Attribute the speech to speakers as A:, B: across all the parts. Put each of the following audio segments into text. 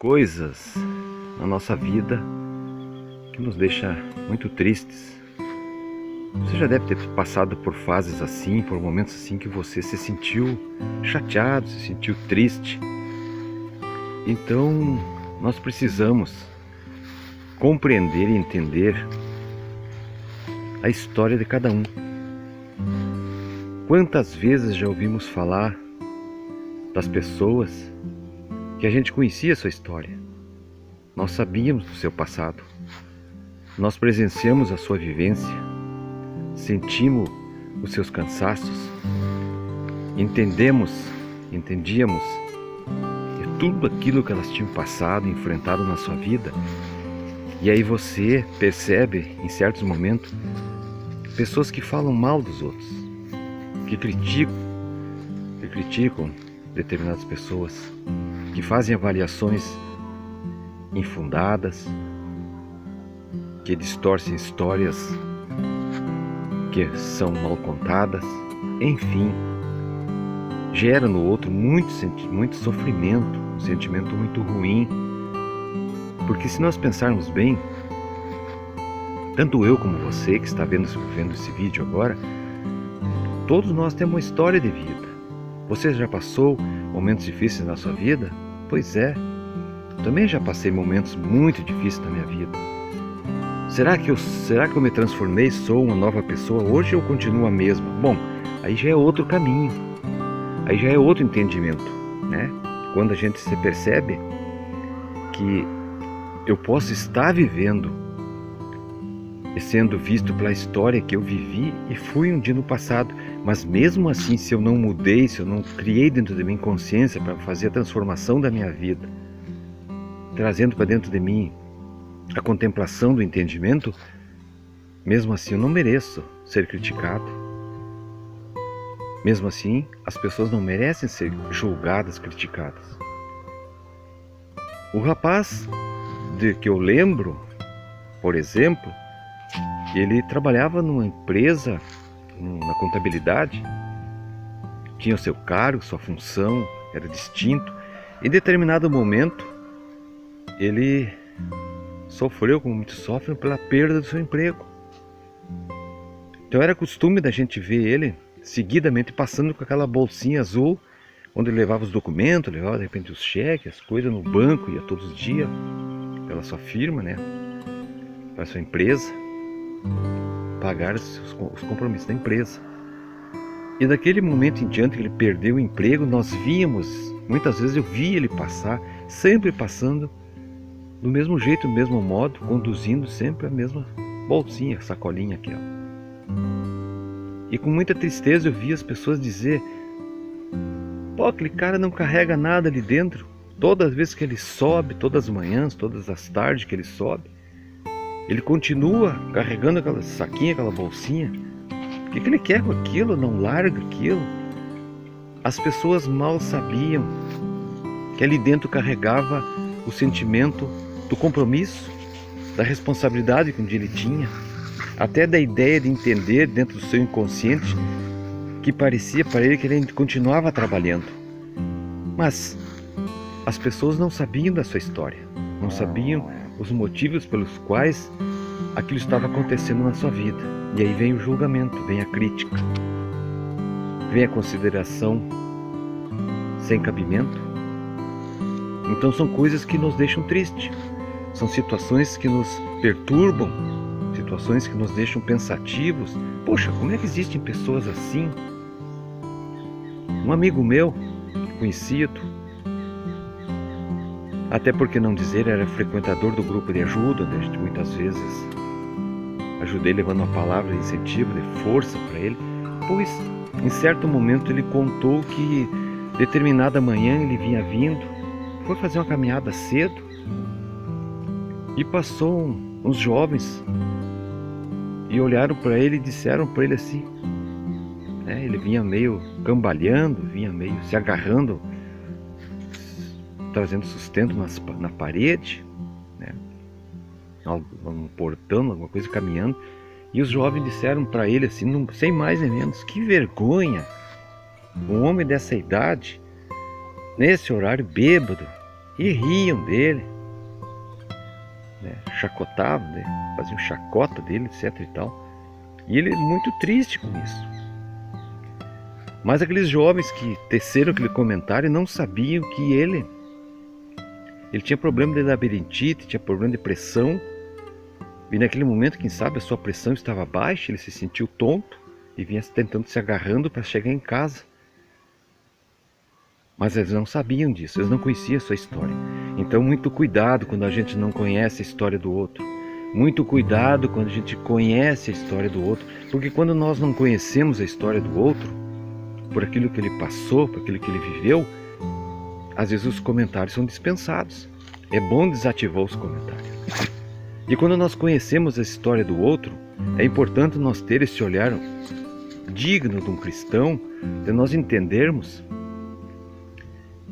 A: coisas na nossa vida que nos deixa muito tristes. Você já deve ter passado por fases assim, por momentos assim que você se sentiu chateado, se sentiu triste. Então, nós precisamos compreender e entender a história de cada um. Quantas vezes já ouvimos falar das pessoas que a gente conhecia a sua história. Nós sabíamos do seu passado. Nós presenciamos a sua vivência. Sentimos os seus cansaços. Entendíamos de tudo aquilo que elas tinham passado, enfrentado na sua vida. E aí você percebe, em certos momentos, pessoas que falam mal dos outros, que criticam determinadas pessoas, que fazem avaliações infundadas, que distorcem histórias que são mal contadas, enfim, gera no outro muito sofrimento, um sentimento muito ruim. Porque se nós pensarmos bem, tanto eu como você que está vendo esse vídeo agora, todos nós temos uma história de vida. Você já passou momentos difíceis na sua vida? Pois é, eu também já passei momentos muito difíceis na minha vida. Será que eu me transformei, sou uma nova pessoa hoje ou continuo a mesma? Bom, aí já é outro caminho, aí já é outro entendimento, né? Quando a gente se percebe que eu posso estar vivendo e sendo visto pela história que eu vivi e fui um dia no passado, mas mesmo assim, se eu não mudei, se eu não criei dentro de mim consciência para fazer a transformação da minha vida, trazendo para dentro de mim a contemplação do entendimento, mesmo assim eu não mereço ser criticado. Mesmo assim, as pessoas não merecem ser julgadas, criticadas. O rapaz de que eu lembro, por exemplo, ele trabalhava numa empresa, na contabilidade, tinha o seu cargo, sua função, era distinto. Em determinado momento, ele sofreu, como muitos sofrem, pela perda do seu emprego. Então era costume da gente ver ele seguidamente passando com aquela bolsinha azul, onde ele levava os documentos, levava de repente os cheques, as coisas no banco, ia todos os dias pela sua firma, né, para a sua empresa, pagar os compromissos da empresa. E daquele momento em diante que ele perdeu o emprego, nós víamos, muitas vezes eu vi ele passar, sempre passando do mesmo jeito, do mesmo modo, conduzindo sempre a mesma bolsinha, sacolinha aquela. E com muita tristeza eu vi as pessoas dizer: pô, aquele cara não carrega nada ali dentro. Todas as vezes que ele sobe, todas as manhãs, todas as tardes que ele sobe, ele continua carregando aquela saquinha, aquela bolsinha. O que ele quer com aquilo? Não larga aquilo. As pessoas mal sabiam que ali dentro carregava o sentimento do compromisso, da responsabilidade que um dia ele tinha, até da ideia de entender dentro do seu inconsciente que parecia para ele que ele continuava trabalhando. Mas as pessoas não sabiam da sua história, não sabiam os motivos pelos quais aquilo estava acontecendo na sua vida. E aí vem o julgamento, vem a crítica, vem a consideração sem cabimento. Então são coisas que nos deixam tristes, são situações que nos perturbam, situações que nos deixam pensativos. Poxa, como é que existem pessoas assim? Um amigo meu, conhecido, até porque não dizer, era frequentador do grupo de ajuda, onde a gente muitas vezes ajudei levando uma palavra de incentivo, de força para ele, pois em certo momento ele contou que determinada manhã ele vinha vindo, foi fazer uma caminhada cedo e passou uns jovens e olharam para ele e disseram para ele assim, né, ele vinha meio cambaleando, vinha meio se agarrando, trazendo sustento na parede, né, um portão, alguma coisa, caminhando. E os jovens disseram para ele assim, sem mais nem menos: que vergonha, um homem dessa idade, nesse horário, bêbado, e riam dele, né? Chacotavam, né? Faziam chacota dele, etc e tal. E ele muito triste com isso. Mas aqueles jovens que teceram aquele comentário não sabiam que ele tinha problema de labirintite, tinha problema de pressão. E naquele momento, quem sabe, a sua pressão estava baixa, ele se sentiu tonto e vinha tentando se agarrando para chegar em casa. Mas eles não sabiam disso, eles não conheciam a sua história. Então, muito cuidado quando a gente não conhece a história do outro. Muito cuidado quando a gente conhece a história do outro. Porque quando nós não conhecemos a história do outro, por aquilo que ele passou, por aquilo que ele viveu, às vezes os comentários são dispensados. É bom desativar os comentários. E quando nós conhecemos a história do outro, é importante nós ter esse olhar digno de um cristão, de nós entendermos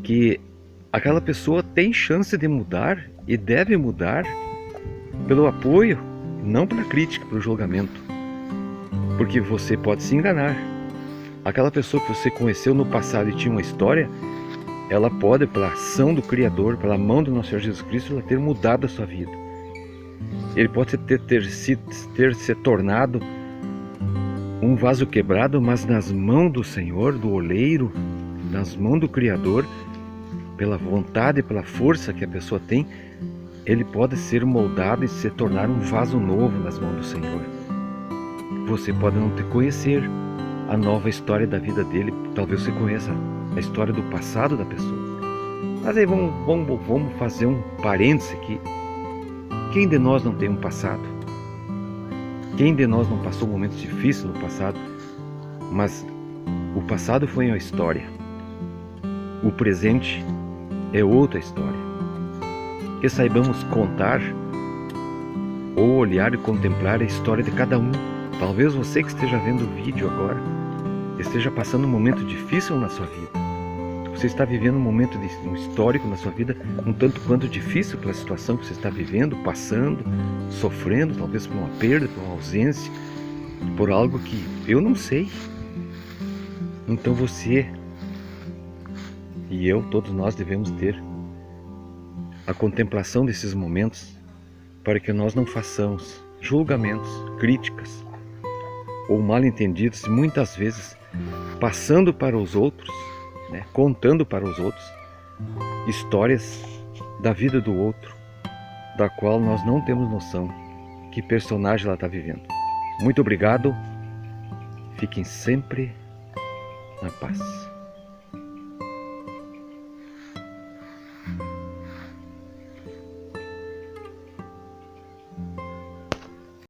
A: que aquela pessoa tem chance de mudar e deve mudar pelo apoio, não pela crítica, pelo julgamento. Porque você pode se enganar. Aquela pessoa que você conheceu no passado e tinha uma história, ela pode, pela ação do Criador, pela mão do nosso Senhor Jesus Cristo, ela ter mudado a sua vida. Ele pode ter se tornado um vaso quebrado, mas nas mãos do Senhor, do oleiro, nas mãos do Criador, pela vontade, pela força que a pessoa tem, ele pode ser moldado e se tornar um vaso novo nas mãos do Senhor. Você pode não te conhecer a nova história da vida dele, talvez você conheça a história do passado da pessoa. Mas aí vamos fazer um parêntese aqui. Quem de nós não tem um passado? Quem de nós não passou momentos difíceis no passado? Mas o passado foi uma história. O presente é outra história. Que saibamos contar ou olhar e contemplar a história de cada um. Talvez você que esteja vendo o vídeo agora esteja passando um momento difícil na sua vida. Você está vivendo um momento histórico na sua vida, um tanto quanto difícil pela situação que você está vivendo, passando, sofrendo, talvez por uma perda, por uma ausência, por algo que eu não sei. Então você e eu, todos nós devemos ter a contemplação desses momentos para que nós não façamos julgamentos, críticas ou mal-entendidos, muitas vezes passando para os outros, né, contando para os outros histórias da vida do outro, da qual nós não temos noção que personagem ela está vivendo. Muito obrigado, fiquem sempre na paz.